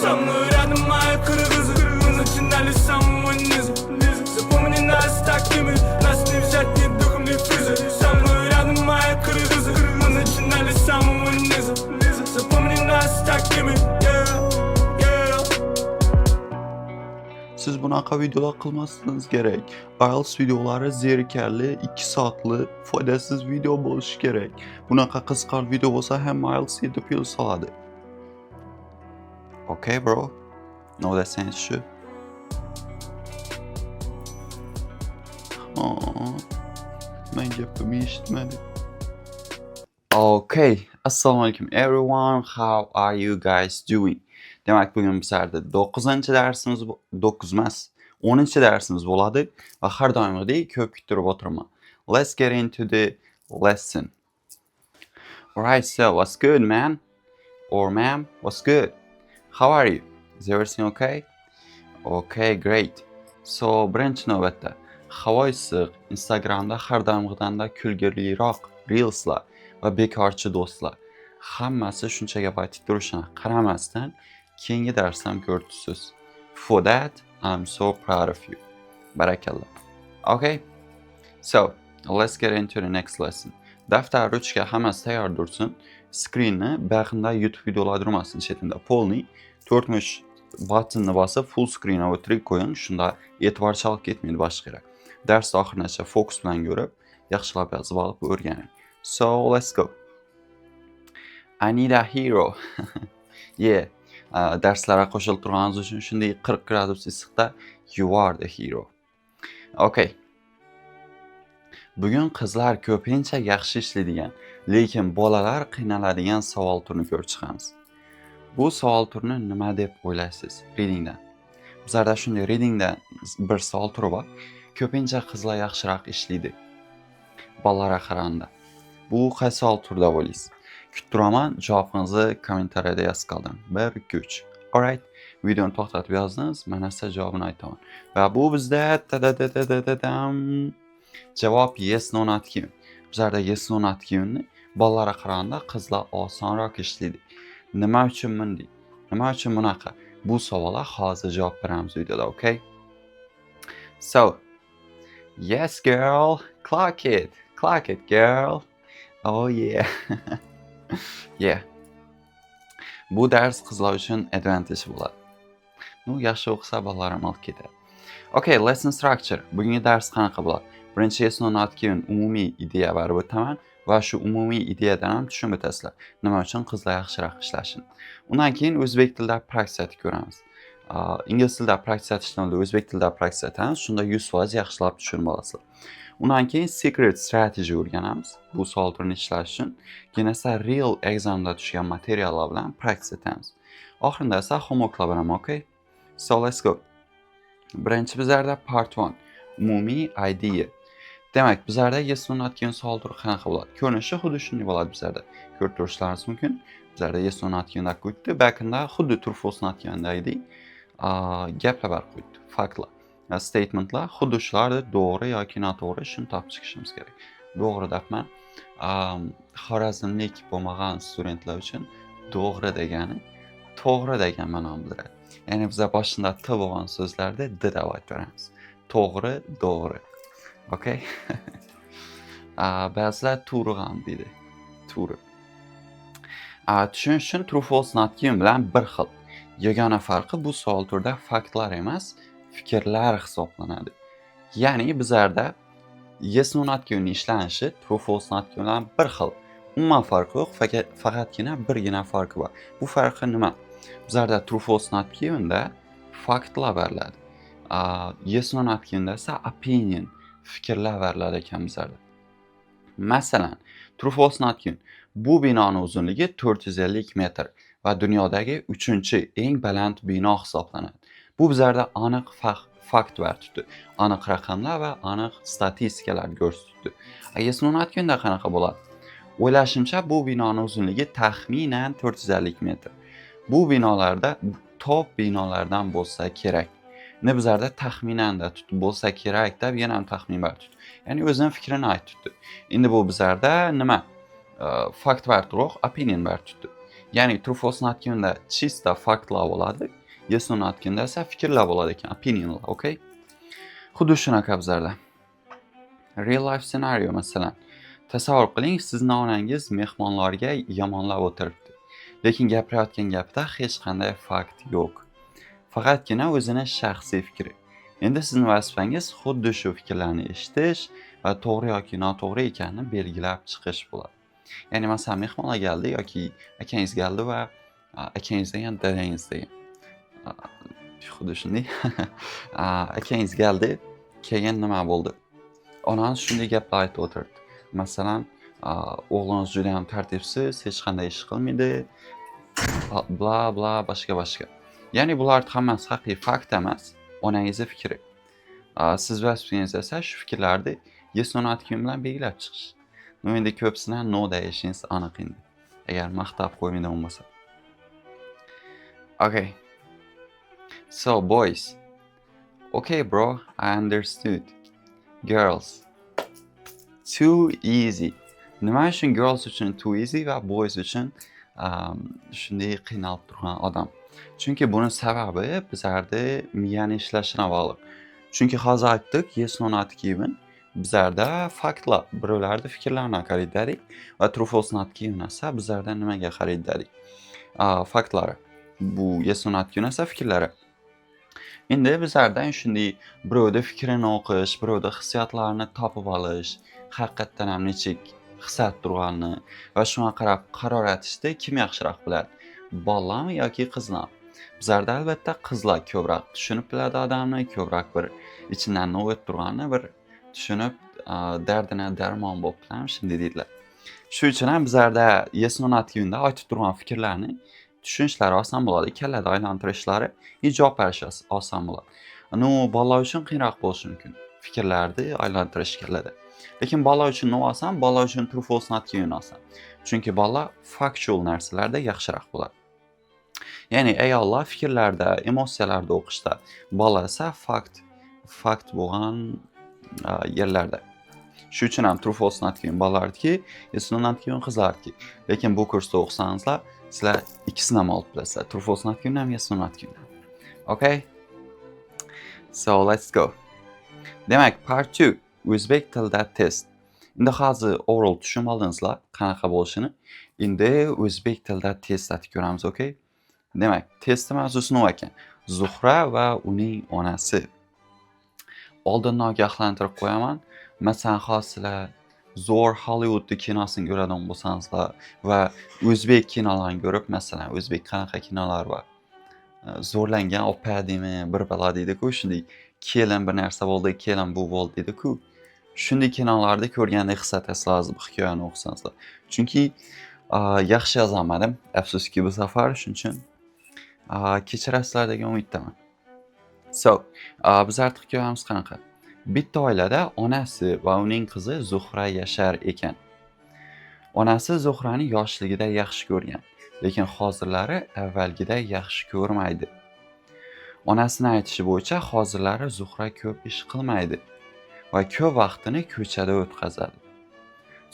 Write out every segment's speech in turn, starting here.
Summer random моя кыргызы Мы начинали с самого низа Запомни нас, так и мы Нас не взять ни духом, ни физой Summer random моя кыргызы Мы начинали с самого низа Запомни нас, так и мы Siz bunaqa videolar qilmasligingiz kerak. IELTS videolari zerikarli, 2 soatli, foydasiz video bo'lishi kerak. Bunaqa qiziqarli video bo'lsa hamma IELTS 7 pul soladi. Okay bro? No deseniz shu. Men gapimni eshitmadi. Okay, assalomu alaykum everyone. How are you guys doing? Demak, bugun bizlarda 9-darsimiz 9 emas, 10-darsimiz bo'ladi va har doimgidek ko'p kuttirib o'tiraman. Let's get into the lesson. Alright, so what's good, man? Or ma'am, what's good? How are you? Is everything okay? Okay, great. So, birinchi navbatda havo issiq, Instagramda har doimgidanda kulgiliroq reelslar va bekorchi do'stlar. Hammasi shuncha gap aytib turishini qaramasdan keyingi darsdan ko'ribsiz. For that, I'm so proud of you. Barakallah. Okay? So, let's get into the next lesson. Daftar ruchka hammasi tayyor tursin. Screenni bag'inda YouTube videolar durmasin chetida. Polni 40 buttonni bosib full screen o'tirib qo'ying. Shunda e'tiborchilik ketmaydi boshqa yoqqa. Dars oxirigacha fokus bilan ko'rib, yaxshilab yozib olib o'rganing. So, let's go. I need a hero. Yeah. Darslarga qo'shilib turganingiz uchun shunday 40 gradus issiqda you are the hero. Okay. Bugun qizlar ko'pincha yaxshi ishlaydigan, lekin bolalar qiynaladigan savol turini ko'rib chiqamiz. Bu savol turini nima deb o'ylaysiz? Readingdan. Bizlarda shunday readingdan bir savol turi bor. Ko'pincha qizlar yaxshiroq ishlaydi bolalarga qaraganda. Bu qaysi savol turida bo'laysiz? Kuttiraman, javobingizni kommentariyada yozib qoldiring. 1 2 3. Alright, videoni to'xtatib yozdingiz, mana sizga javobini aytaman. Va bu bizda javob yes no not given. Bizlarda yes no not givenni bolalarga qaraganda qizlar osonroq ishlaydi. Nima uchun bunday? Nima uchun bunaqa? Bu savolga hozir javob beramiz videoda, okay? So, yes girl, clock it. Clock it girl. Oh yeah. Yeah. Bu dars qizlar uchun advantage bo'ladi. Yaxshi o'qisa bolalar ham olib ketadi. Okay, lesson structure. Bugungi dars qanaqa bo'ladi? Birinchi yes no not given umumiy ideya berib o'taman va shu umumiy ideyadan ham tushunib o'tasizlar. Nima uchun qizlar yaxshiroq ishlashin. Undan keyin o'zbek tilida praktika ko'ramiz. Ingliz tilida praktika etishdan oldin o'zbek tilida praktika etamiz. Shunda 100% yaxshilab tushunib olasizlar. Undan keyin secret strategy o'rganamiz. Bu savol turini ishlash uchun. Keyin esa real examda tushgan materiallar bilan praktika etamiz. Oxirida esa homeworklar beraman, okay? So let's go. Birinchi bizlarda part 1. Umumiy idea. Demak, bizlarda yes no not given savol turi qanaqa bo'ladi? Ko'rinishi xuddi shunday bo'ladi bizlarda. Ko'rib turishlaringiz mumkin. Bizlarda yes no not given qo'yibdi, backenda xuddi true false not givendagidek gaplar bor qo'yibdi, faktlar. Statementlar xuddi shularni to'g'ri yoki noto'g'ri shuni topib chiqishimiz kerak. To'g'ri deyapman. Xorazmlik bo'lmagan studentlar uchun to'g'ri degani to'g'ri degan ma'noni bildiradi. Ya'ni biz boshida t bo'lgan so'zlarda d deb aytamiz. To'g'ri, to'g'ri. Okay? Ba'zilar to'g'ri ham deydi. To'g'ri. Tushunish uchun true false not given bilan bir xil. Yagona farqi bu savol turida faktlar emas, fikrlar hisoblanadi. Ya'ni bizlarda yes no not given ishlanishi true false not given bilan bir xil. Umuman farqi yo'q, faqatgina birgina farqi bor. Bu farqi nima? Bizlarda true false not given'da faktlar beriladi. Yes no not given'da esa opinion, fikrlar beriladi ekan bizlarda. Masalan, true false not given. Bu binoning uzunligi 450 metr va dunyodagi 3-eng baland bino hisoblanadi. Bu bizlarda aniq fakt berdi. Aniq raqamlar va aniq statistikalar ko'rsatdi. Yes no not given'da qanaqa bo'ladi? O'ylashimcha bu binoning uzunligi taxminan 450 metr. Bu binolarda top binolardan bo'lsa kerak. Bizlarda taxminanda bo'lsa kerak deb yana ham taxmin berdi. Ya'ni o'zining fikrini aytdi. Endi bu bizlarda nima? Fakt berdiroq, opinion berdi. Ya'ni true false'ni aytganda chista faktlar bo'ladi. Yes no'ni aytganda esa fikrlar bo'lar ekan, opinionlar, okay? Xuddi shunaqa bizlarda. Real life scenario masalan. Tasavvur qiling, sizning onangiz mehmonlarga yomonlab o'tiribdi. Lekin gapirayotgan gapida hech qanday fakt yo'q. Faqatgina o'zining shaxsiy fikri. Endi sizning vazifangiz xuddi shu fikrlarni eshitish va to'g'ri yoki noto'g'ri ekanini belgilab chiqish bo'ladi. Ya'ni masalan mehmonlar keldi yoki akangiz keldi va akangiz degan dadangiz degan. Xuddi shunday. Akangiz keldi, keyin nima bo'ldi? Onangiz shunday gaplar aytib o'tirdi. Masalan, o'g'lingiz juda ham tartibsiz, hech qanday ish qilmaydi, bla bla boshqa. Ya'ni bular hammasi haqiqiy fakt emas, onangizning fikri. Siz vazifangiz esa shu fikrlarni yes no aytgan bilan belgilab chiqish. Endi ko'psini no deyishingiz aniq endi. Agar maqtab qo'ymaydigan bo'lmasa. Okay. So boys. Okay bro, I understood. Girls. Too easy. Nima uchun girls uchun too easy va boys uchun shunday qiynalib turgan odam? Chunki buni sababi bizlarda miyani ishlashidan bog'liq. Chunki hozir aytdik, yes no not given. Bizlarda faktlar, birovlarning fikrlarini qaraydik va true false not given esa bizlarda nimaga qaraydik? Faktlari. Bu yes no not given esa fikrlari. Endi bizlardan shunday birovning fikrini o'qish, birovning hissiyotlarini topib olish, haqiqatdan ham nechik his turganini va shunga qarab qaror aytishda kim yaxshiroq biladi? Bolalarmi yoki qizlar? Bizlarda albatta qizlar ko'proq tushunib biladi odamni, ko'proq bir ichidan nima o'tib turganini bir tushunib, dardini darmon bo'lib bilan shunday deydilar. Shu uchun ham bizlarda yes no not given'da aytib turgan fikrlarni tushunishlari oson bo'ladi, kallada aylantirishlari, javob berishi oson bo'ladi. Bolalar uchun qiyinroq bo'lishi mumkin. Fikrlarni aylantirish kallada. Lekin bolalar uchun nima oson, bolalar uchun true false not given oson. Chunki bolalar factual narsalarda yaxshiroq bo'ladi. Ya'ni ayollar fikrlarda, emotsiyalarda o'qishda, bolalar esa fakt bo'lgan yerlarda. Shu uchun ham true false not given bolalarniki, yes no not given qizlarniki. Lekin bu kursda o'qisangizlar, sizlar ikkisini ham olib bilasizlar. True false not given ham, yes no not given. Okay? So let's go. Demak, part 2 O'zbek tilida test. Endi hozir oral tushunib oldingizlar, qanaqa bo'lishini. Endi o'zbek tilida test atib ko'ramiz, okay? Demak, test mavzusi nima ekan? Zuhra va uning onasi. Oldindan ogohlantirib qo'yaman. Masalan, hozirlar zo'r Hollywoodning kinosini ko'radigan bo'lsangizlar va o'zbek kinolarini ko'rib, masalan, o'zbek qanaqa kinolar bor? Zo'rlangan opa deymi, bir balo deydi-ku, shunday kelin bir narsa bo'ldi, kelin bu bo'ldi deydi-ku. Shunday kinolarda ko'rganda his etasiz hozir bu hikoyani o'qisangizlar. Chunki yaxshi yozolmadim, afsuski bu safar, shuning uchun kechirasizlar degan umiddaman. So, bizning hikoyamiz qanaqa? Bitta oilada onasi va uning qizi Zuhra yashar ekan. Onasi Zuhrani yoshligida yaxshi ko'rgan, lekin hozirlari avvalgida yaxshi ko'rmaydi. Onasining aytishi bo'yicha hozirlari Zuhra ko'p ish qilmaydi va ko'p vaqtini ko'chada o'tkazadi.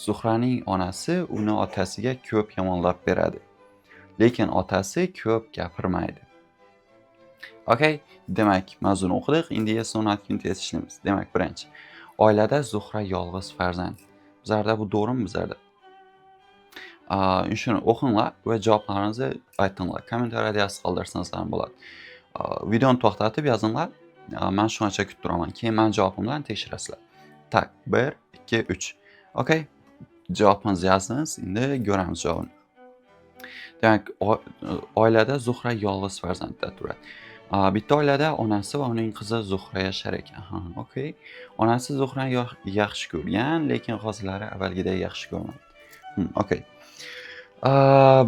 Zuhraning onasi uni otasiga ko'p yomonlab beradi, lekin otasi ko'p gapirmaydi. Okay, demak, mavzuni o'qidik. Endi yes no not given test ishlaymiz. Demak, birinchi. Oilada Zuhra yolg'iz farzand. Bizlarda bu to'g'rimi bizlarda? Shuni o'qinglar va javoblaringizni aytinglar. Kommentariyada yozib qoldirsangizlar bo'ladi. Videoni to'xtatib yozinglar. Men shuncha kutib turaman. Keyin men javobim bilan tekshirasizlar. Tak, 1, 2, 3. Okay. Javobingizni yozdingiz. Endi ko'ramiz javobini. Demak, oilada Zuhra yolg'iz farzandda turadi. Bitta oilada onasi va uning qizi Zuhra yashar ekan. Okay. Onasi Zuhrani yaxshi ko'rgan, lekin hozirlari avvalgidek yaxshi ko'rmaydi. Okay.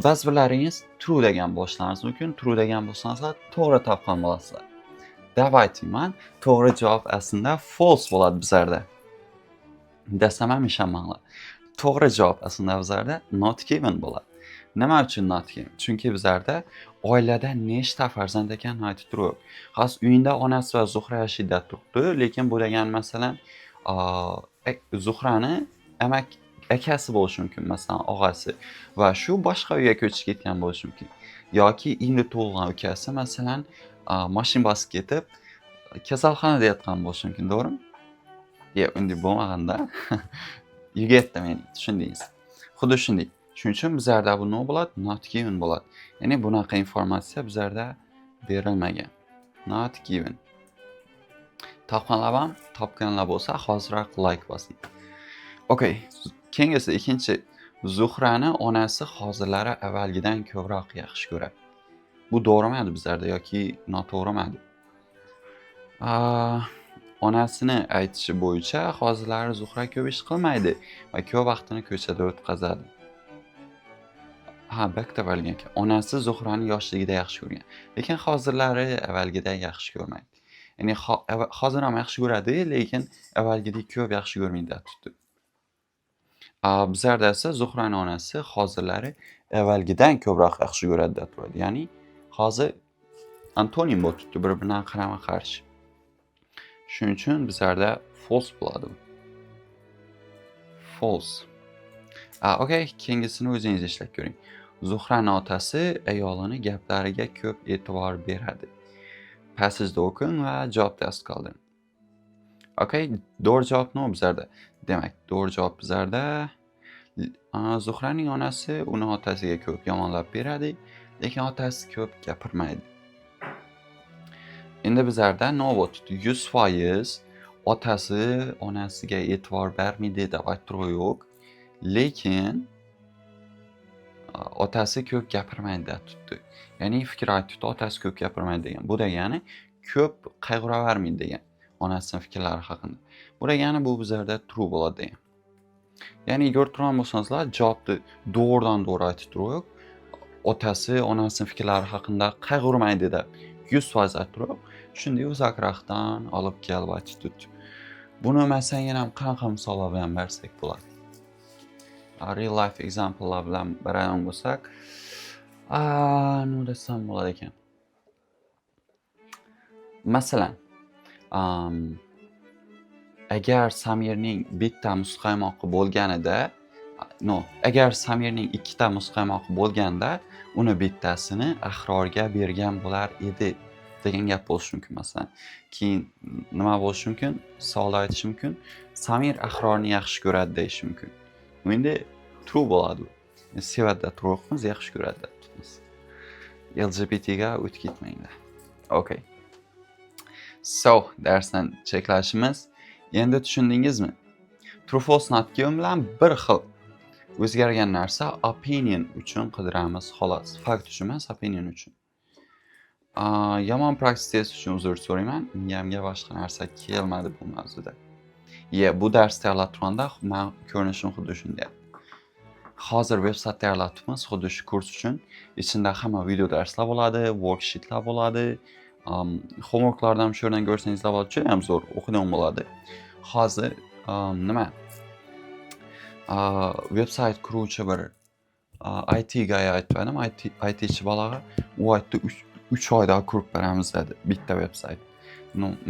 Ba'zi birlaringiz true degan bo'lishlaringiz mumkin. True degan bo'lsangizlar, to'g'ri topgan bo'lasizlar. Давайте, man to'g'ri javob aslida false bo'ladi bizlarda. Desam ham ishonmanglar. To'g'ri javob aslida bizlarda not given bo'ladi. Nima uchun not given? Chunki bizlarda oilada nechta farzand ekanini aytib turib, hozir uyinda onasi va Zuhra yashaydi turibdi, lekin bu degan masalan Zuhrani amak akasi bo'lishi mumkin, masalan, og'asi va shu boshqa uyga ko'chib ketgan bo'lishi mumkin. Yoki endi tug'ilgan ukasi, masalan, mashina bosib ketib, kasalxonada yotgan bo'lishi mumkin, to'g'rimi? Yo'q, unday bo'lmaganda you get the meaning, tushundingiz. Xuddi shunday. Shuning uchun bizlarda bu nima bo'ladi? Not given bo'ladi. Ya'ni bunaqa informatsiya bizlarda berilmagan. Not given. Topganlar bo'lsa, hoziroq like bosing. Okay, keyingisi ikkinchi. Zuhrani onasi hozirlari avvalgidan ko'proq yaxshi ko'radi. Bu to'g'rimidi bizlarda yoki noto'g'rimidi? Onasini aytishi bo'yicha hozirlari Zuhra ko'p ish qilmaydi va ko'p vaqtini ko'chada o'tkazadi. Bitta bo'lgan ekan. Onasi Zuhrani yoshligida yaxshi ko'rgan, lekin hozirlari avvalgidek yaxshi ko'rmaydi. Ya'ni hozir ham yaxshi ko'radi, lekin avvalgidek ko'p yaxshi ko'rmaydi tutdi. Bizlarda esa Zuhrani onasi hozirlari avvalgidan ko'proq yaxshi ko'radi deb turadi. Ya'ni hozir antonim bo'lib turibdi, bir-biridan qarama-qarshi. Shuning uchun bizlarda false bo'ladi. False. Okay, keyingisini o'zingiz ishlab ko'ring. Zuhrani otasi ayolini gaplariga ko'p e'tibor beradi. Passageda o'qing va javob test qildim. Okay, to'g'ri javob nima bizlarda? Demak, to'g'ri javob bizlarda Zuhraning onasi uni otasiga ko'p yomonlab beradi, lekin otasi ko'p gapirmaydi. Endi bizlarda nima bo'ldi? 100% otasi onasiga e'tibor bermaydi deb ayttirib yo'q, lekin otasi ko'p gapirmaydi deb tutdi. Ya'ni fikr aytdi, otasi ko'p gapirmaydi degan. Bu degani ko'p qayg'uravermaydi degan onasining fikrlari haqida. Bu degani bu bizlarda true bo'ladi degan. Ya'ni ko'rib turgan bo'lsangizlar, javobni to'g'ridan-to'g'ri aytib turib, otasi onasining fikrlari haqida qayg'urmaydi deb 100% aytib turib, shunday uzoqroqdan olib kelib aytib turdi. Buni masalan ham qanaqa misollar bilan bersak bo'ladi? Real life example'lar bilan beradigan bo'lsak, nima desam bo'ladi ekan? Masalan, agar Samirning bitta muzqaymoqi bo'lganida, agar Samirning ikkita muzqaymoqi bo'lganda, uni bittasini Ahrorga bergan bo'lar edi degan gap bo'lishi mumkin masalan. Keyin nima bo'lishi mumkin? Savol aytish mumkin. Samir Ahrorni yaxshi ko'radi deyish mumkin. Endi true bo'ladi. Sevadi deb turibmiz, yaxshi ko'radi deb turibmiz. LGBTga o'tib ketmanglar. Okay. So, darsdan cheklashimiz. Endi tushundingizmi? True false not given bilan bir xil o'zgargan narsa opinion uchun qidiramiz xolos. Fakt uchun emas, opinion uchun. Yomon praksis test uchun uzr so'rayman. Miyamga boshqa narsa kelmadi bu mavzuda. Bu dars tayyorlab turganda men ko'rinishim xuddi shunday. Hozir veb-sayt tayyorlatibmiz xuddi shu kurs uchun. Ichida hamma video darslar bo'ladi, worksheetlar bo'ladi. Homeworklardan ham shu yerdan ko'rsangizlar bo'ladi, juda ham zo'r o'qigan bo'ladi. Hozir nima? Veb-sayt quruvchi bir IT guy aytdim, IT-chi bolaga u aytdi 3 oyda qurib beramiz dedi bitta veb-sayt.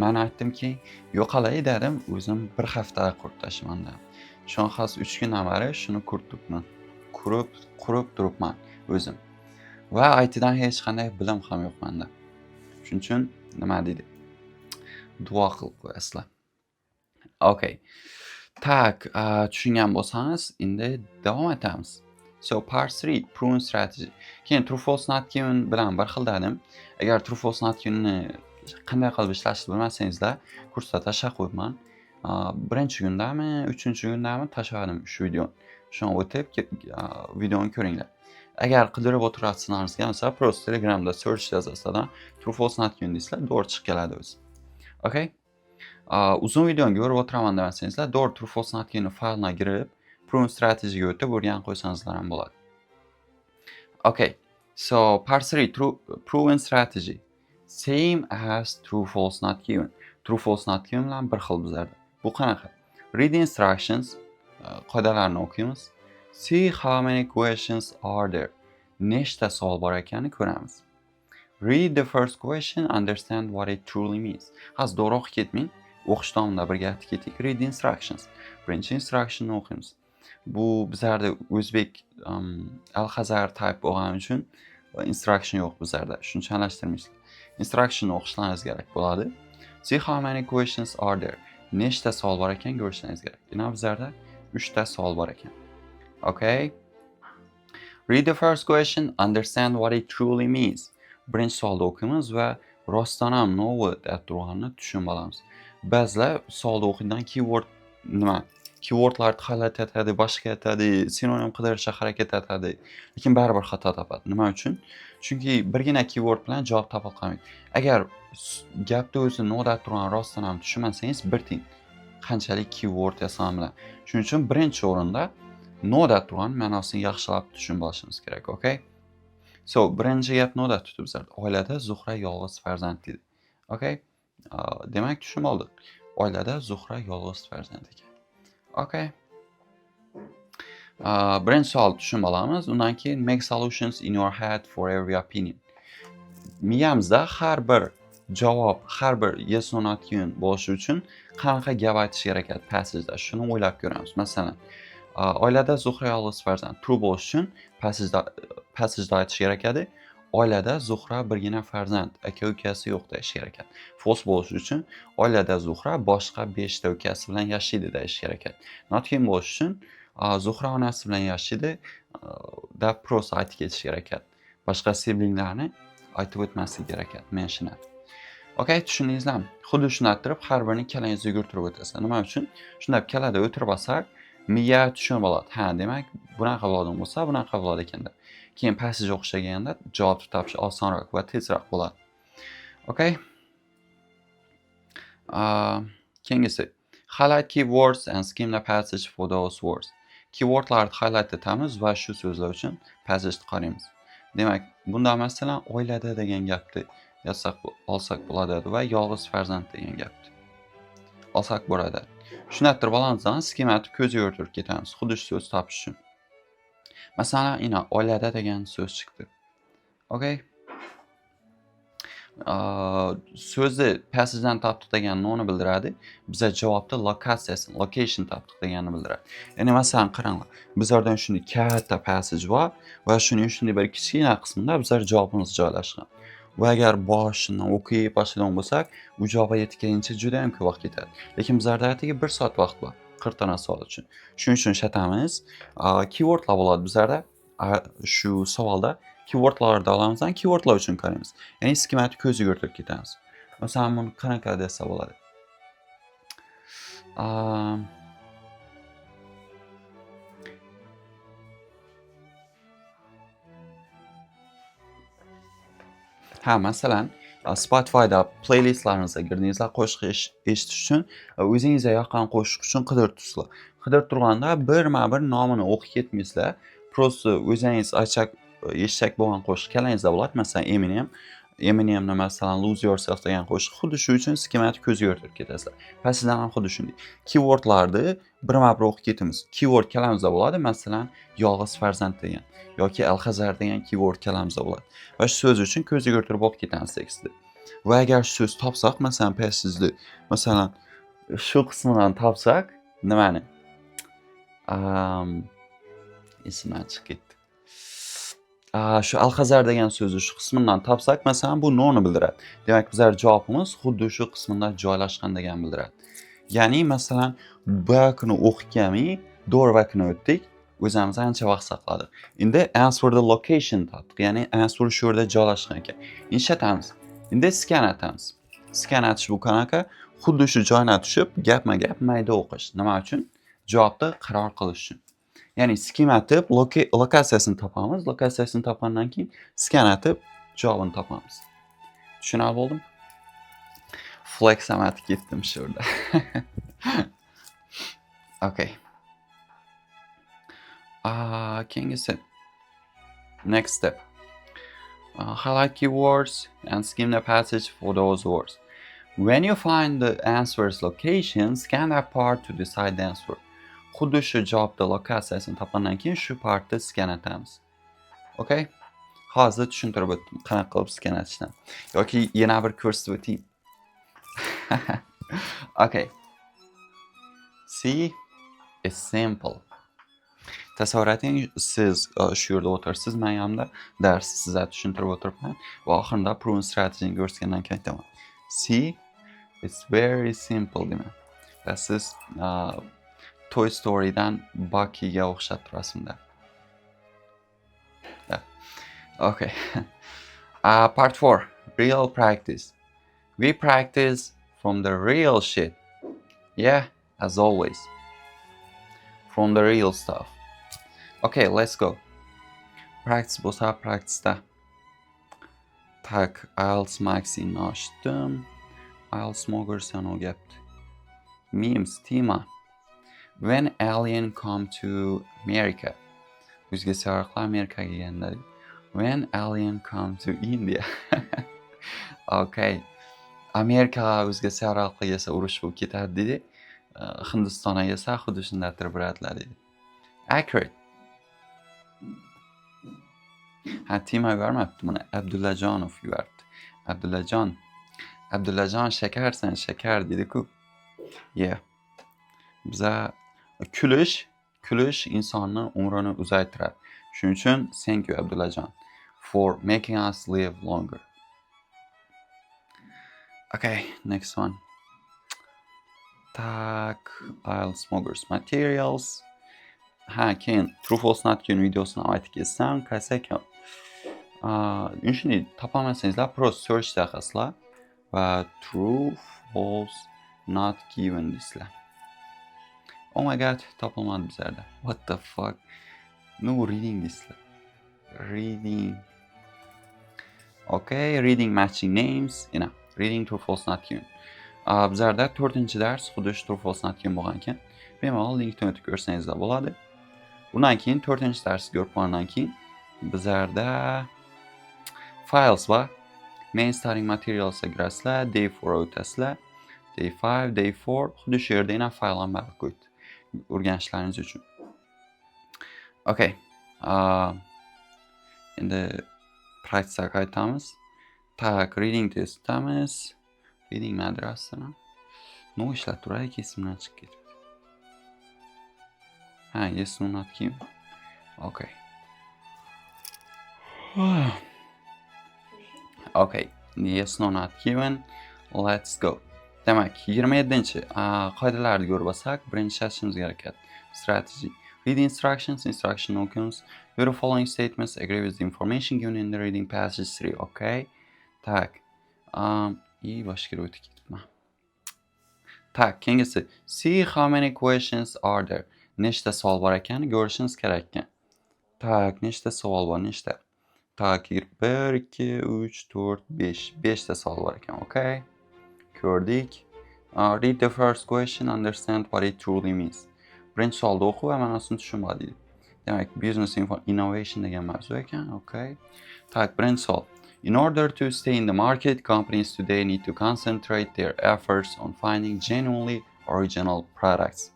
Men aytdimki, yo'q qalay dedim, o'zim bir haftada qurib tashlaman dedim. Shunqas 3 kundan beri shuni quribman. Qurib turibman o'zim. Va ITdan hech qanday bilim ham yo'q menda. Shuning uchun nima deydi? Duo qilib qo'yasizlar. Okay. Tak, tushungan bo'lsangiz, endi davom etamiz. So, part 3, proven strategy. Keyin true false not given bilan bir xil dedim. Agar true false not givenni qanday qilib ishlashni bilmasangizlar, kursda tashlab qo'yibman. Birinchi kundami, 3-kundami tashladim shu videoni. Shuni o'tib videoni ko'ringlar. Agar qidirib o'tirasizlar bo'lsa, просто Telegramda search yozasizlar, true false not given deysizlar, to'g'ri chiqib keladi o'zi. Okay? Uzun videoni ko'rib o'tiraman demasangizlar, to'g'ri true false not given faylga kirib, proven strategy-ga o'tib o'rganib qo'ysangizlar ham bo'ladi. Okay. So, part 3, proven strategy. Same as true false not given. True false not given bilan bir xil bizlarda. Bu qanaqa? Read the instructions, qoidalarni o'qiymiz. See how many questions are there. Nechta savol bor ekanini ko'ramiz. Read the first question, understand what it truly means. Hozir to'g'ri o'qib ketmang. O'qish davomida birga aytib keting. Read the instructions. Birinchi instructionni o'qiymiz. Bu bizlarda o'zbek alhazar type bo'lgani uchun instruction yo'q bizlarda. Shuni tushuntirishlik. Instruction o'qishlaringiz kerak bo'ladi. See how many questions are there? Nechta savol bor ekan ko'rishingiz kerak. Yana bizlarda 3 ta savol bor ekan. Okay? Read the first question, understand what it truly means. Birinchi savolni o'qiymiz va rostdan ham nima deb turganini tushunib olamiz. Ba'zilar savolni o'qigandan keyword nima? Keywordlarni highlight etadi, boshqa etadi, sinonim qidirishga harakat etadi. Lekin baribir xato topadi. Nima uchun? Chunki birgina keyword bilan javob topa olmaydi. Agar gapni o'zi nima deb turganini rostdan ham tushunmasangiz, bir tiyin. Qanchalik keyword yasam bilan. Shuning uchun birinchi o'rinda no deb turgan ma'nosini yaxshilab tushunib olishimiz kerak, okay? So, birinchi gap no deb tutib bizlar. Oilada Zuhra yolg'iz farzand dedi. Okay? Demak, tushunib oldik. Oilada Zuhra yolg'iz farzand ekan. Okay. Birinchi savol tushunib olamiz. Undan keyin make solutions in your head for every opinion. Miyamizda har bir javob, har bir yes or not bo'lishi uchun qanaqa gap aytish kerak edi passageda. Shuni o'ylab ko'ramiz. Masalan, oilada Zuhra yolg'iz farzand. True bo'lish uchun passageda aytish kerak edi. Oilada Zuhra birgina farzand, aka-ukasi yo'q deyish kerak edi. False bo'lish uchun oilada Zuhra boshqa 5 ta ukasi bilan yashaydi deyish kerak edi. Notkin bo'lish uchun Zuhra onasi bilan yashaydi deb prosta aytib ketish kerak edi. Boshqa siblinglarni aytib o'tmaslik kerak edi, mention etib. Okay, tushundingizmi? Xuddi shuni ayttirib, har birini kalangizga yugurtirib o'tasiz. Nima uchun? Shunda kalada o'tirib olsak, miya tushunib oladi. Ha, demak, bunaqa bo'ladigan bo'lsa, bunaqa bo'ladi ekan deb. Keyin passage o'qishganda javob topish osonroq va tezroq bo'ladi. Okay? Keyingisi. Highlight keywords and skim the passage for those words. Keywordlarni highlight etamiz va shu so'zlar uchun passage qaraymiz. Demak, bunda masalan oilada degan gapni olsak bo'ladi va yolg'iz farzand degan gapni olsak bo'ladi. Shuni ayttirib olamizdan skematni ko'z yugurtirib ketamiz. Xuddi shu so'z topish uchun. Masalan, oilada degan so'z chiqdi. Okay? So'zni passagedan topdik degan nima bildiradi? Bizga javobda location topdik deganini bildiradi. Ya'ni masalan qaranglar, bizlardan shunday katta passage bor va shuning shunday bir kichkina qismida bizlar javobimiz joylashgan. Va agar boshidan o'qiy boshlagan bo'lsak, u javobga yetguncha juda ham ko'p vaqt ketadi. Lekin bizlarda atigi 1 soat vaqt bor 40 ta savol uchun. Shuning uchun shatamiz, keywordlar bo'ladi bizlarda. Shu savolda keywordlarni olamizdan keywordlar uchun qaraymiz. Ya'ni skematni ko'z yugurtirib ketamiz. Masalan, buni qanaqa desa bo'ladi? Ha, masalan, Spotify'da playlistlaringizga girdingizlar, qo'shiq eshitish uchun, o'zingizga yoqqan qo'shiq uchun qidirib turibsizlar. Qidirib turganda birma-bir nomini o'qib ketmaysizlar. Prosta o'zingiz eshitsak bo'lgan qo'shiq kalangizda bo'ladi. Masalan, Eminemni masalan Lose Yourself degan qo'shiq. Xuddi shu uchun skematni ko'z yugurtirib ketasizlar. Passagedan ham xuddi shunday. Keywordlarni birma-bir o'qib ketamiz. Keyword kalamizda bo'ladi, masalan, yolg'iz farzand degan yoki alhazar degan keyword kalamizda bo'ladi. Va shu so'z uchun ko'z yugurtirib o'qib ketamiz tekstni. Va agar shu so'z topsak, masalan, passageni, masalan, shu qismidan topsak, nimani? Esimdan chiqib ketdi. Shu alhazar degan so'zni shu qismidan topsak, masalan, bu noni bildiradi. Demak, bizlar javobimiz xuddi shu qismida joylashgan degan bildiradi. Ya'ni, masalan, bakni o'qiganmi, doğru vakni o'tdik, o'zimiz ancha vaqt saqladik. Endi answer the location topdik. Ya'ni answer shu yerda joylashgan ekan. Ishlatamiz. Endi scan etamiz. Scan etish bu qanaqa? Xuddi shu joyga tushib, gapma-gap mayda o'qish. Nima uchun? Javobni qaror qilish uchun. Ya'ni skim etib, lokatsiyasini topamiz. Lokatsiyasini topgandan keyin scan etib, javobini topamiz. Tushunib bo'ldim? Flex ham etib ketdim shu yerda. Okay. Keyingisi. Next step. Highlight keywords and skim the passage for those words. When you find the answer's location, scan that part to decide the answer. Xuddi shu javobda lokatsiyasini topgandan keyin shu partni scan etamiz. Okay? Hozir tushuntirib o'tdim, qanaqa qilib scan etishni. Yoki yana bir ko'rsatib o'tayim. Okay. See, it's simple. Tasavvur eting, siz shu yerda o'tiribsiz, men yanimda darsni sizga tushuntirib o'tiribman va oxirida proven strategy ko'rsatgandan keyin aytaman. See, it's very simple deyman. Va siz Toy Story'dan Bucky'ga o'xshatib turasizlar. Yeah. Okay. Part 4. Real practice. We practice from the real shit. Yeah, as always. From the real stuff. Okay, let's go. Practice bo'lsa practice'da. Tak, IELTS Max'ini ochdim. IELTS Mogersan o'gapti. Memes, tema. When alien come to America. O'zga sayyohlar Amerikaga kelganda. When alien come to India. Okay. Amerika o'zga sayyohlar kelsa urush bo'lib ketadi dedi. Hindistonga kelsa xuddi shunday tirbiratlar dedi. Accurate. Tema vermabdi buni. Abdullajonov yubordi. Abdullajon shakarsan, shakar dedi-ku. Yeah. Biza kulish insonning umrini uzaytiradi. Shuning uchun thank you Abdullajon for making us live longer. Okay, next one. Tak, IELTS Moggers materials. Keyin True False Not Given videosini aytib ketsam, qaysi ekan? Shuni topolmasangizlar, просто search qilasizlar va True False Not Given deysizlar. Oh my god, topolmadi bizlarda. What the fuck? No reading deysizlar. Reading. Okay, reading matching names. Reading True False Not Given. Bizlarda 4-dars xuddi shu True False Not Given bo'lgan ekan. Bemalol linkdan o'tib ko'rsangizlar bo'ladi. Bundan keyin 4-darsni ko'rib bo'lgandan keyin bizlarda files bor. Main starting materialsga kirasizlar, day 4 o'tasizlar. Day 5, day 4 xuddi shu yerda yana fayl ham bor qo'ydi. O'rganishlaringiz uchun. Okay. Endi practice'a qaytamiz. Tak, reading testamiz. Reading madrasasini. No ishlatib turaylik, esimdan chiqib ketdi. Yes, no, not given. Okay. Okay, yes, no, not given. Let's go. Demak, 27-chi qoidalarni ko'rib olsak, birinchi shashimiz kerak. Strategy. Read instructions, instruction o'qiymiz. Hear the following statements, agree with the information given in the reading passage 3, okay? Tak. Boshqa o'tib ketibman. Tak, keyingisi. See how many questions are there. Nechta savol bor ekan, ko'rishingiz kerak ekan. Tak, nechta savol bor, nechta? Tak, 1, 2, 3, 4, 5. 5 ta savol bor ekan, okay? Ko'rdik. Read the first question, understand what it truly means. Birinchi savolni o'qib va ma'nosini tushunma deydi. Demak, business innovation degan mavzu ekan, okay? Tak, birinchi savol. In order to stay in the market, companies today need to concentrate their efforts on finding genuinely original products.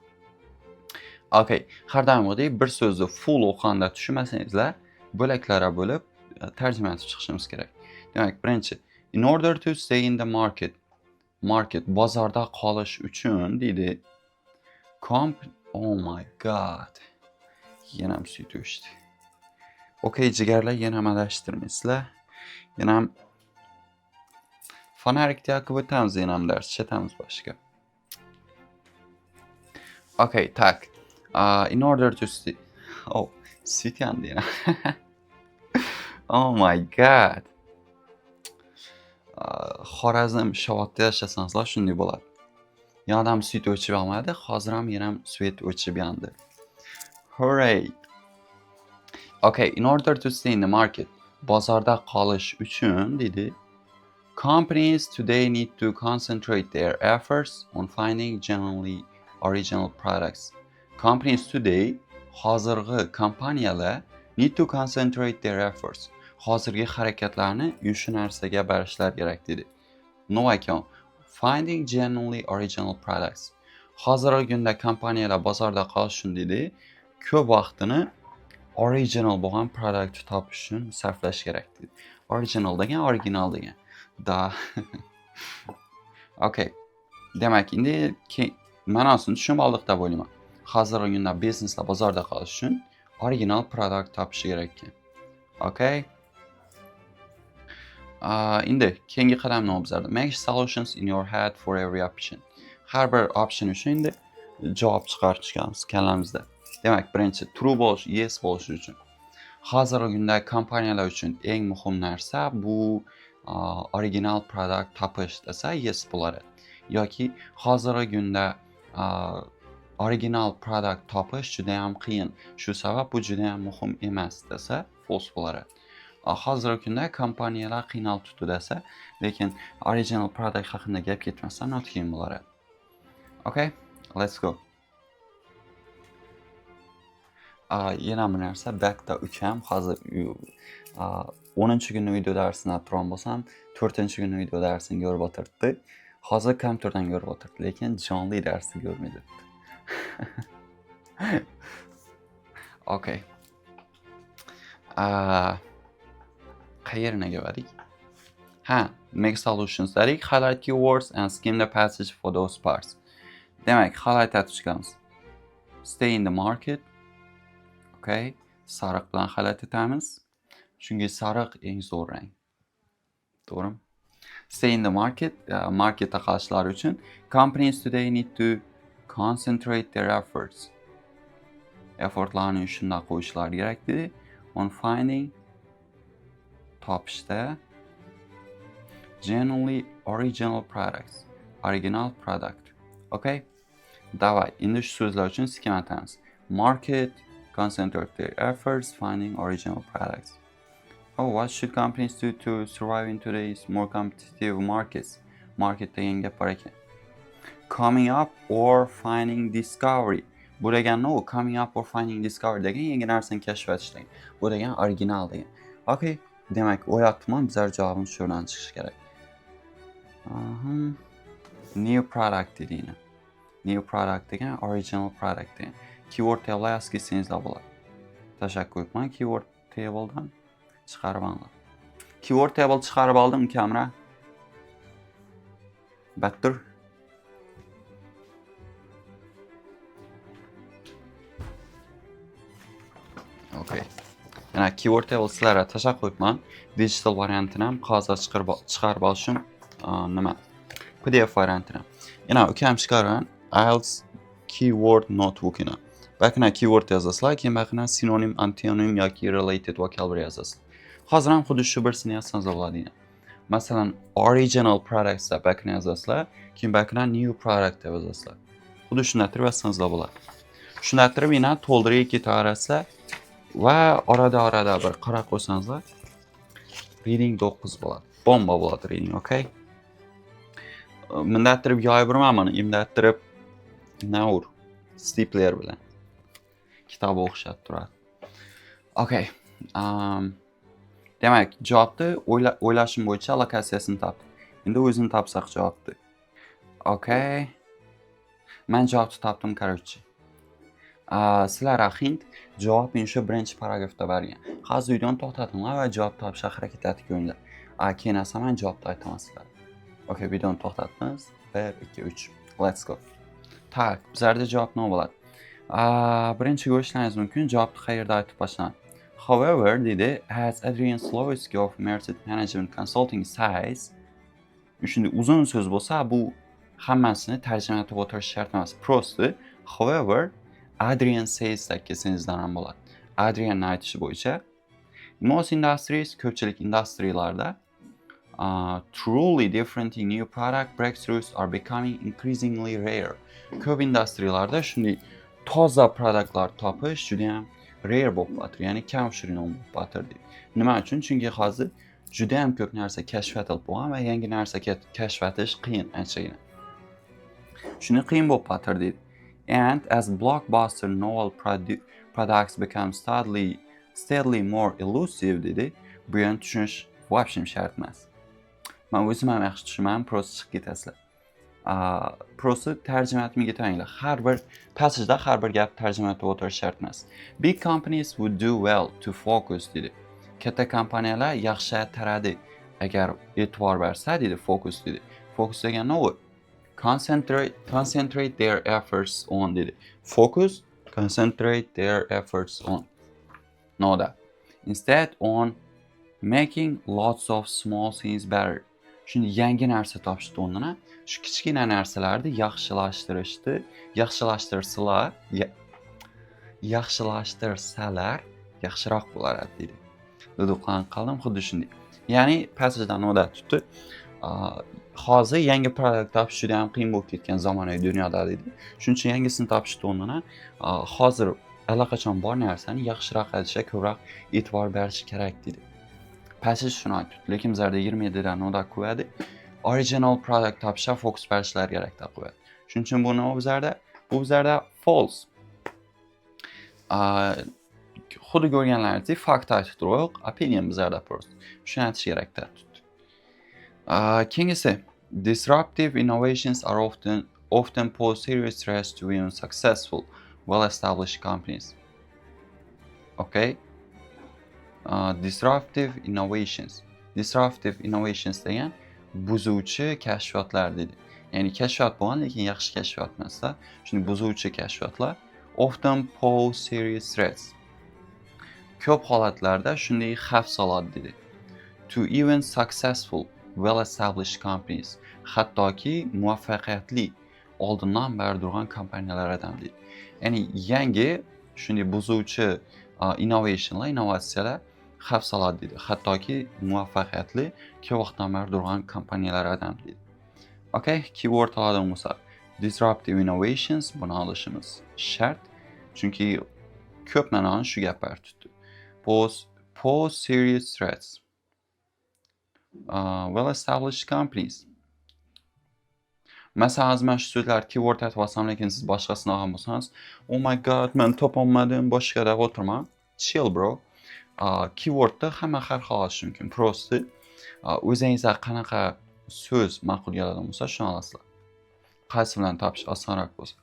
Okay, har doimgidek bir so'zni full o'qiganda tushunmasangizlar, bo'laklarga bo'lib tarjima etib chiqishimiz kerak. Demak, birinchi, in order to stay in the market, bozorda qolish uchun deydi. Oh my god. Yana ham sut o'chdi. Okay, jigarlar, yana ham adashtirmaysizlar. Yana ham fanarikda yoqib o'tamiz, yana ham dars chetamiz boshqa. Okay, tak. In order to stay... Oh, sut yandi yana. Oh my god. Xorazm Shovotda yashasangizlar shunday bo'ladi. Yana ham sut o'chib olmadi, hozir ham yana ham svet o'chib yondi. Hooray. Okay, in order to stay in the market, bozorda qolish uchun dedi. Companies today need to concentrate their efforts on finding genuinely original products. Companies today, hozirgi kompaniyalar need to concentrate their efforts. Hozirgi harakatlarni shu narsaga barishlar kerak dedi. No ekan. Finding genuinely original products. Hozirgi kunda kompaniyalar bozorda qolish uchun dedi, ko'p vaqtini original bo'lgan product topish uchun sarflash kerak dedi. Original degan original degan. Da. Okay. Demak, endi ma'nosini tushunib oldik deb o'ylayman. Hozirgi kunda bizneslar bozorda qolish uchun original product topishi kerak ekan. Okay? Endi keyingi qadam nima bizlarda? Make solutions in your head for every option. Har bir option uchun endi javob chiqarib chiqamiz kallamizda. Demak, birinchi true bo'lish, yes bo'lish uchun. Hozirgi kunda kompaniyalar uchun eng muhim narsa bu original product topish desa yes bo'ladi. Yoki hozirgi kunda original product topish juda ham qiyin. Shu sabab bu juda ham muhim emas desa false bo'ladi. Hozirgi kunda kompaniyalar qiynalib turibdi desa, lekin original product haqida gap ketmasdan not qiyin bo'ladi. Okay, let's go. Yana bir narsa, backda ukam hozir 10-kunni video darsini turgan bo'lsam, 4-kunni video darsini ko'rib o'tiribdi. Hozir kompyuterdan ko'rib o'tiribdi, lekin jonli darsni ko'rmaydi. Okay. Qayerga keldik? Make solutions dedik. Highlight keywords and skim the passage for those parts. Demak, highlight etishimiz. Stay in the market. Okay. Sariq bilan highlight etamiz. Chunki sariq eng zo'r rang. To'g'rimi? Stay in the market, marketda qolishlari uchun companies today need to concentrate their efforts. Effortlarni shunday qo'yishlari kerak dedi. On finding topishda genuinely original products. Original product. Okay? Davay, endi shu so'zlar uchun skim atamiz. Market, concentrate their efforts, finding original products. What should companies do to survive in today's more competitive markets? Market degan gap bor ekan. Coming up or finding discovery. Bu degani u coming up or finding discovery degan yangi narsani kashf etish degan. Bu degan original degan. Okay, demak o'ylayapman bizlar javobimiz shu bilan chiqishi kerak. New product deydi. New product degan original product degan. Keyword table yozsangiz bo'ladi. Tashakkur etman keyword tabledan chiqarib oldim. Keyword table chiqarib oldim kamera. Battur. Okay. Yana keyword table sizlarga tashakkur etman. Digital variantini ham hozir chiqarib olishim nima? PDF variantini. Yana ukam chiqargan IELTS keyword notebookini. Bakina keyword yozasizlar, keyin bakina sinonim, antonim yoki related vocabulary yozasizlar. Hozir ham xuddi shu birsini yozsangiz bo'ladi. Masalan, original products deb bakina yozasizlar, keyin bakina new product deb yozasizlar. Xuddi shunday qilib yozsangiz bo'ladi. Shunday qilib yana to'ldirib ketaverasizlar va orada bir qarab qo'ysangizlar, reading 9 bo'ladi. Bomba bo'ladi reading, okay? Bunday qilib yoyib urmayman, bunday qilib naur stapler bilan kitob o'xshab turadi. Okay. Demak, javobni o'ylashim bo'yicha lokatsiyasini topdim. Endi o'zini topsak javobni. Okay. Men javobni topdim, короче. Sizlarga hint javob men shu birinchi paragrafda bergan. Hozir videoni to'xtatinglar va javob topishga harakat qilinglar. Keyin esa men javobni aytaman sizlarga. Okay, videoni to'xtatamiz. 1 2 3. Let's go. Tak, bizlarda javob nima bo'ladi? Birinchi ko'rishlaringiz mumkin, javobni qayerda aytib boshlayman. However, dedi, as Adrian Slowitsky of Merced Management Consulting says, shunday uzun so'z bo'lsa, bu hammasini tarjima etib o'tirish shart emas. Prosti, however, Adrian says deb kelsanizdan ham bo'ladi. Adrianning aytishi bo'yicha, most industries, ko'pchilik industriyalarda truly different new product breakthroughs are becoming increasingly rare. Ko'p industriyalarda shunday toza produktlar topish juda ham rare bo'lib qoldi, ya'ni kam uchragan bo'lib qoldi. Nima uchun? Chunki hozir juda ham ko'p narsa kashf etilib bo'lgan va yangi narsa kashf etish qiyin anchagina. Shuni qiyin bo'lib qoldi. And as blockbuster novel products become steadily more elusive, dedi, bu ham tushunish vobshem shart emas. Men o'zim ham yaxshi tushunaman, prosta chiqib ketasizlar. Prosta tarjima etmay ketanglar. Har bir passageda har bir gap tarjima etib o'tirish shart emas. Big companies would do well to focus, dedi. Katta kompaniyalar yaxshi taradi agar e'tibor bersa, dedi, focus, dedi. Focus degani nima? Concentrate their efforts on, dedi. Focus, concentrate their efforts on. Know that. Instead on making lots of small things better. Shuni yangi narsa topishdi o'rnina shu kichkina narsalarni yaxshilashtirishdi, yaxshilashtirsalar yaxshiroq bo'lar deydi. Duduqlanib qoldim xuddi shunday. Ya'ni passajdan odat tutdi. Hozir yangi produkt topish juda ham qiyin bo'lib ketgan zamonaviy dunyoda deydi. Shuning uchun yangisini topishdi o'rnina hozir allaqachon bor narsani yaxshiroq qilishga ko'proq e'tibor berish kerak deydi. Passage shuni aytdi. Lekin bizlarda 27 dan odat qo'yadi. Original product topishga fokus berishlar kerak deb qo'yadi. Shuning uchun bu nima bizlarda false. Xuddi ko'rganlaringizdek fakt aytib turib, opinion bizlarda prost. Shuni aytish kerak deb tutdi. Keyingisi disruptive innovations are often pose serious threats to even successful, well-established companies. Okay? Disruptive innovations degan buzuvchi kashfiyotlar dedi. Ya'ni kashfiyot bo'lgan, lekin yaxshi kashfiyot emasda, shuni buzuvchi kashfiyotlar often pose serious threats. Ko'p holatlarda shunday xavf soladi dedi. To even successful, well-established companies, hattoki muvaffaqiyatli oldindan beri turgan kompaniyalardan deydi. Ya'ni yangi shunday buzuvchi innovatsiyalar xavf soladi deydi. Hattoki muvaffaqiyatli ko'p vaqtdan beri turgan kompaniyalardan deydi. Okay, keyword oladigan bo'lsak, disruptive innovations buni olishimiz shart. Chunki ko'p ma'noni shu gaplar tutdi. Pose serious threats. Well-established companies. Masalan, men shu so'zlar keyword aytib olsam, lekin siz boshqasini olgan bo'lsangiz, oh my god, men topolmadim, boshqa deb o'tirma. Chill bro. Keywordda hamma har xil olish mumkin. Prosti o'zingizga qanaqa so'z ma'qul keladigan bo'lsa, shuni olasizlar. Qaysi bilan topish osonroq bo'lsa.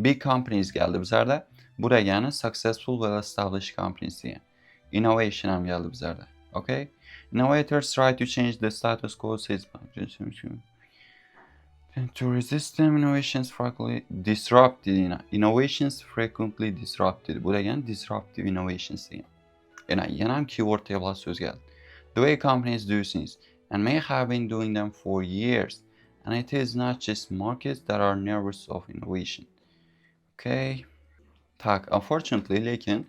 Big companies geldi bizlarda. Bu degani successful well-established companies degan. Innovation ham geldi bizlarda. Okay? Innovators try to change the status quo says to resist them innovations frequently disrupted. Innovations frequently disrupted. Bu degani disruptive innovations degan. Yana ham keyword table so'z geldi. The way companies do things and may have been doing them for years. And it is not just markets that are nervous of innovation. Okay. Tak, unfortunately, lekin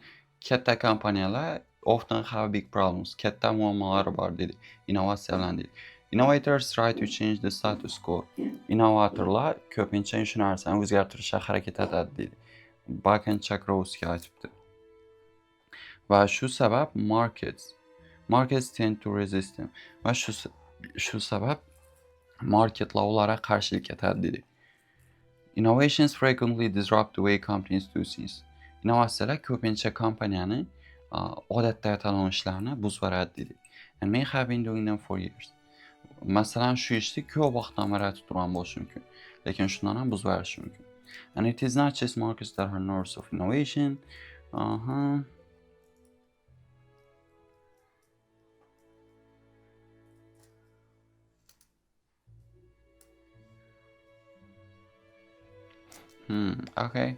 katta kompaniyalar often have big problems. Katta muammolari bor dedi. Innovatsiya bilan dedi. Innovators try to change the status quo. Innovatorlar ko'pincha shu narsani o'zgartirishga harakat etadi dedi. Bakan Chakrovskiy aytibdi. Va shu sabab markets tend to resist them. Va shu sabab marketlar ularga qarshilik etadi dedi. Innovations frequently disrupt the way companies do things. Innovatsiyalar ko'pincha kompaniyani odatdagi tanlanishlarni buzib yuboradi dedi. And may have been doing them for years. Masalan, shu ishni ko'p vaqtdan beri aytib turgan bo'lishi mumkin, lekin shundan ham buzib yuborishi mumkin. And it is not just markets that are nervous of innovation. Okay.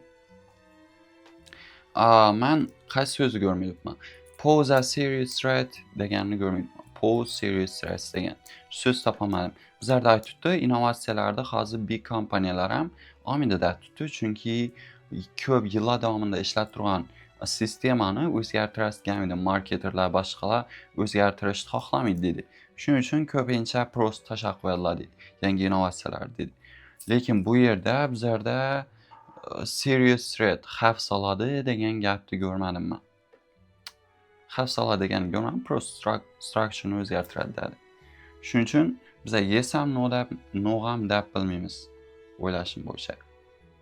Men qaysi so'zni ko'rmayapman. Pose a serious threat deganini ko'rmayapman. Pose serious threats degan so'z topolmadim. Bizlarda aytibdi, innovatsiyalarda hozir big kompaniyalar ham olmaydi deb tutdi, chunki ko'p yillar davomida ishlab turgan sistemani o'zgartirishga marketerlar boshqalar o'zgartirishni xohlamaydi dedi. Shuning uchun ko'pincha prost tashlab qo'yadilar dedi. Yangi innovatsiyalar dedi. Lekin bu yerda bizlarda serious threat, xavf soladi degan gapni ko'rmadim men. Xavf soladi degan ko'rmadim, prost structure'ni o'zgartiradi dedi. Shuning uchun biz yes ham no ham deb bilmaymiz. O'ylashim bo'yicha.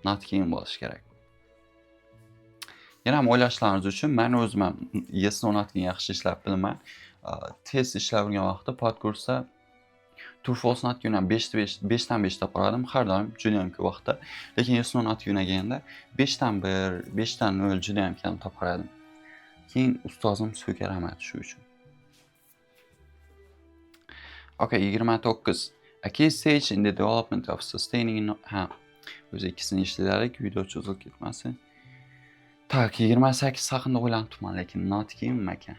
Not keyin bo'lish kerak. Yana ham o'ylashlaringiz uchun men o'zim ham yes no not keyin yaxshi ishlab bilaman. Test ishlab yurgan vaqtda podkursda True false not kunam 5 dan 5 deb qo'yardim har doim juda ham ko'p vaqtda. Lekin yes no not kunaganda 5 dan 1, 5 dan 0 juda ham kam topardim. Keyin ustozim so'karamadi shu uchun. Okay, 29. A key stage in the development of sustaining O'zi ikkisini ishladik, video cho'zilib ketmasin. Tak, 28 haqida o'ylanib turman, lekin not kiyimmi ekan?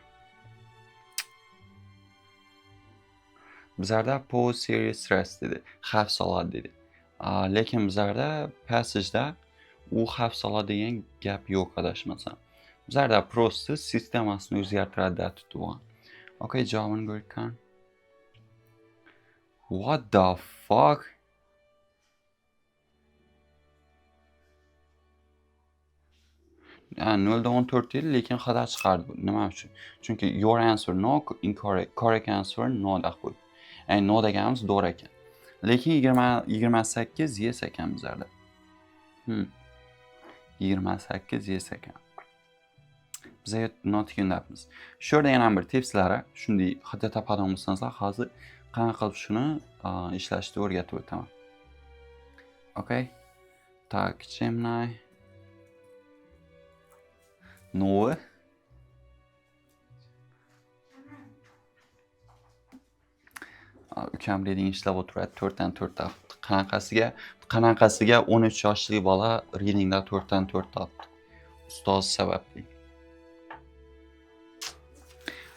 Bizlarda pose serious stress dedi. Xavf soladi dedi. Lekin bizlarda passageda u xavf soladi degan gap yo'q adashmasam. Bizlarda prosta sistemasini o'zgartiradi deb tutgan. Okay, javobini ko'rkan. What the fuck? Yani 0.14 değil, lekin xato chiqardi bu. Nima uchun? Chunki your answer no, incorrect, correct answer no deb qo'ydi. Ya'ni no deganimiz to'g'ri ekan. Lekin 28 yes ekan bizlarda. 28 yes ekan. Bizga not deyapmiz. Shu yerda yana bir tipslari, shunday xato topadigan bo'lsanizlar, hozir qanaqa qilib shuni ishlashni o'rgatib o'taman. Okay? Tak, Gemini. No. Ukam reading ishlab o'tiradi, 4 dan 4 topdi. Qanaqasiga 13 yoshli bola readingda 4 dan 4 topdi. Ustoz sababli.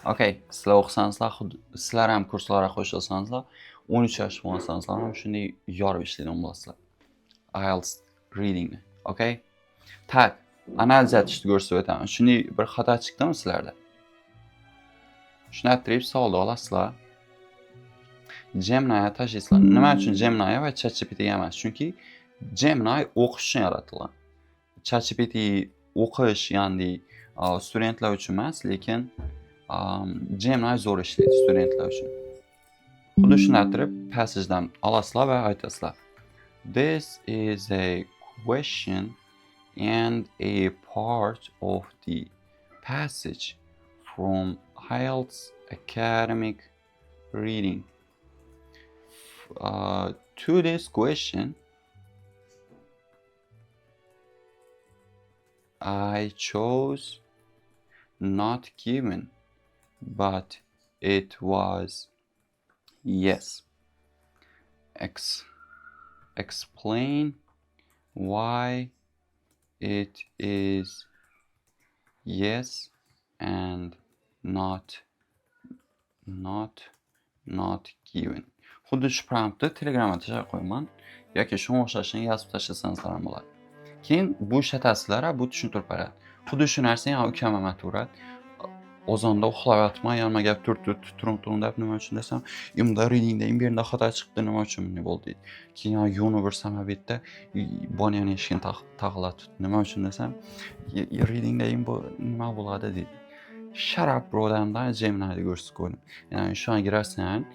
Okay, sizlar o'qisanizlar, sizlar ham kurslarga qo'shilsanizlar, 13 yosh bo'lsanizlar ham shunday yorib ishlaydigan bo'lasizlar. IELTS readingni, okay? Tak, analiz etishni ko'rsatib o'taman. Shunday bir xato chiqdimi sizlarda? Shuni ayttirib savolni olasizlar. Gemini tashlaysizlar. Nima uchun Gemini va ChatGPT emas? Chunki Gemini o'qish uchun yaratilgan. ChatGPT o'qish, ya'ni studentlar uchun emas, lekin Gemini zo'r ishlaydi studentlar uchun. Xuddi shuni ayttirib, passagedan olasizlar va aytasizlar. This is a question and a part of the passage from IELTS academic reading. To this question, I chose not given, but it was yes. Explain why it is yes and not given. Xuddi shu promptni Telegramga tashlab qo'yaman yoki shunga o'xshashini yozib tashlasangiz ham bo'ladi. Keyin bu ishlatasizlar, bu tushuntirib beradi. Xuddi shu narsani ham ukam ham aytadi. Ozonda uxlab yotmay, yonma gap turing deb nima uchun desam, imda readingda imberda xato chiqdi, nima uchun bunday bo'ldi deydi. Keyin yo'ni bir samabetda bonyani eshigini taqillatib, nima uchun desam, readingda bu nima bo'ladi deydi. Shut up bro damdan Gemini'ni ko'rsatib qo'ydim. Ya'ni shu an girarsan,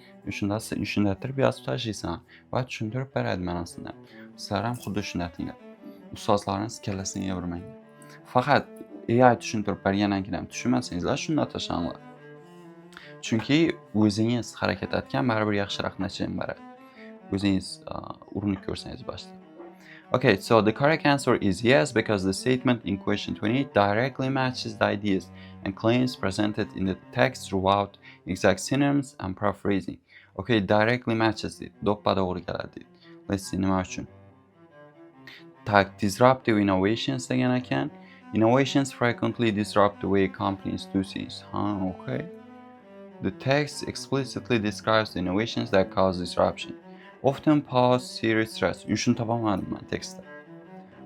shunda turib yozib tashlaysan va tushuntirib beradi manasini. Sizlar ham xuddi shunday tinglar. Ustozlarning kallasini yevirmang. Faqat AI tushuntirib bergandan keyin ham tushunmasangizlar, shunda tashlanglar. Chunki o'zingiz harakat etgan baribir yaxshiroq natija beradi. O'zingiz urinib ko'rsangiz boshda. Okay, so the correct answer is yes, because the statement in question 28 directly matches the ideas and claims presented in the text throughout exact synonyms and paraphrasing. Okay, directly matches it. Doppa doğru keladi. Let's see nima uchun. Tak, disruptive innovations degan ekan. Innovations frequently disrupt the way companies do things. Okay. The text explicitly describes the innovations that cause disruption. Often pose serious threats. Shuni topamadim men tekstda.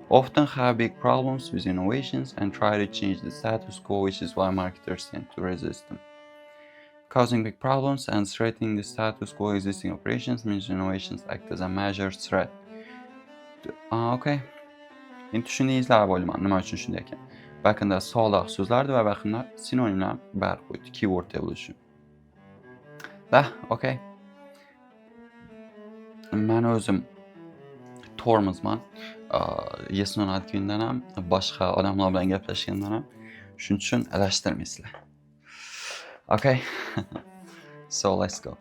Often have big problems with innovations and try to change the status quo, which is why marketers tend to resist them. Causing big problems and threatening the status quo existing operations means innovations act as a major threat. Okay. Endi shuni izlab olaman, nima uchun shunday ekan. Bakında solda so'zlardi va bakında sinonimlar bar qo'ydi, keyword evolution. Okay. Men o'zim tormozman. Yes no not kundan ham, boshqa odamlar bilan gaplashgandan ham shuning uchun adashtirmaysizlar. Okay. So let's go.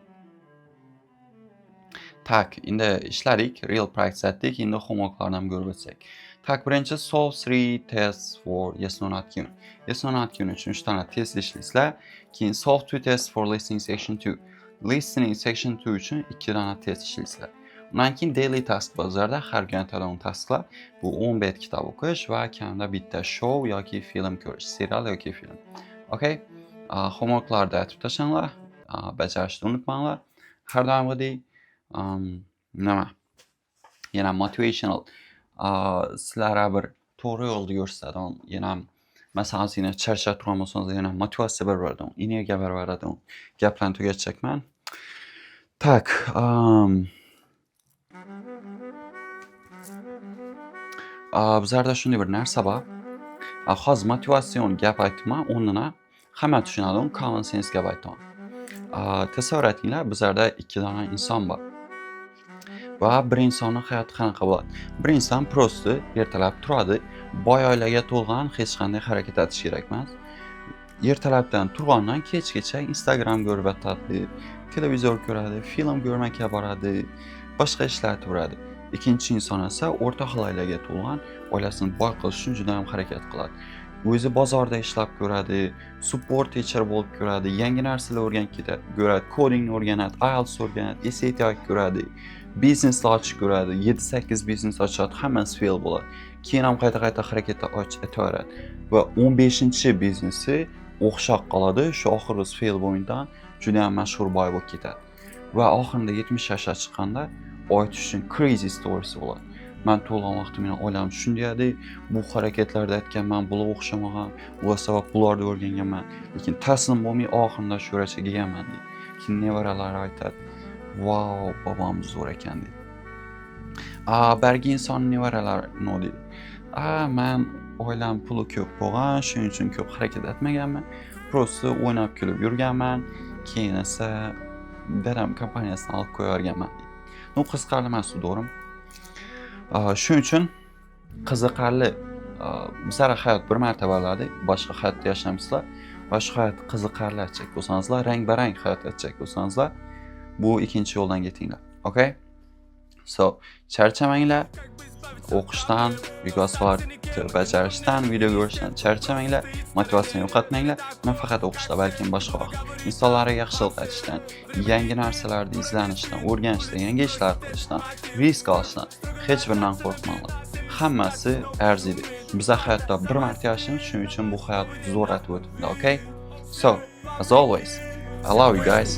Tak, endi ishladik, real practice etdik, endi homeworklarni ham ko'rib o'tsak. Tak, birinchi solve 3 tests for yes no not given. Yes no not given uchun 3 dona test ishlaysizlar. Keyin solve 2 tests for listening section 2. Listening section 2 uchun 2 dona test ishlaysizlar. Undan keyin daily task bozorda har kun atadigan tasklar bu 10 bet kitob o'qish va kamida bitta show yoki film ko'rish, serial yoki film. Okay? Homeworklarni aytib tashlanglar, bajarishni unutmanglar. Har doimgidek nima? Yana motivational sizlarga bir to'g'ri yo'lni ko'rsatadigan, yana masalan sizni charchab turgan bo'lsangiz, yana motivatsiya beradigan, energiya beradigan gaplarni tugatchakman. Tak, bizlarda shunday bir narsa bor. Hozir motivatsion gap aytdim, o'rnini hamma tushunadigan common sense gap aytdim. Tasavvur etinglar, bizlarda ikki dona inson bor. Va bir insonning hayoti qanaqa bo'ladi? Bir inson prosta ertalab turadi, boy oilaga to'lgan, hech qanday harakat etish kerak emas. Ertalabdan turgandan kechgacha Instagram ko'rib o'tadi, televizor ko'radi, film ko'rmakka boradi, boshqa ishlar qiladi. Ikkinchi inson esa o'rta xil oilaga to'lgan, oilasini boy qilish uchun juda ham harakat qiladi. O'zi bozorda ishlab ko'radi, support teacher bo'lib ko'radi, yangi narsalar o'rganib ketadi, codingni o'rganadi, IELTS o'rganadi, SAT ko'radi, biznesni ochib ko'radi, 7-8 biznes ochadi, hammasi fail bo'ladi. Keyin ham qayta harakatda etaveradi va 15-biznesi o'xshab qoladi, shu oxirgisi fail bo'lmaydan juda ham mashhur boy bo'lib ketadi. Va oxirida 70 yoshga chiqqanda aytish uchun crazy stories bo'ladi. Men to'lgan vaqtimda oilam shunday, bu harakatlarda aytganman, bular o'xshamagan, ular sabab bularni o'rganganman, lekin taslim bo'lmay oxirida shu darajaga kelganman deydi. Keyin nevaralari aytadi, "Wow, bobomiz zo'r ekan" deydi. Bergi inson nevaralari nima deydi? Men oilam puli ko'p bo'lgan, shuning uchun ko'p harakat etmaganman, prosta o'ynab kulib yurganman, keyin esa dadam kompaniyasini olib qo'yarganman deydi. Bu qiziqarli emas, to'g'rimi? Shuning uchun qiziqarli bizlar hayot bir marta bo'ladi, boshqa hayotda yashaymizlar va shu hayot qiziqarli achak bo'lsangizlar, rang-barang hayot achak bo'lsangizlar, bu ikkinchi yo'ldan ketinglar. Okay? So, charchamanglar, o'qishdan, vazifalarni bajarishdan, video ko'rishdan charchamanglar, motivatsiyani yo'qotmanglar. Men faqat o'qishda, balki boshqa vaqt insonlarga yaxshilik aytishdan, yangi narsalarni izlanishdan, o'rganishdan, yangi ishlar qilishdan, risk olishdan hech biridan qo'rqmanglar. Hammasi arziydi. Biz hayotda bir marta yashaymiz, shuning uchun bu hayot zo'r o'tib o'tibdi, okay? So, as always, I love you guys.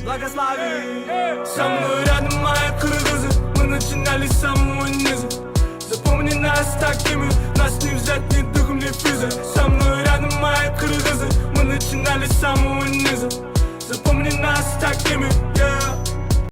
Запомни нас такими, нас не взять ни духом, ни физом. Со мной рядом мои крылья, мы начинали с самого низа. Запомни нас такими.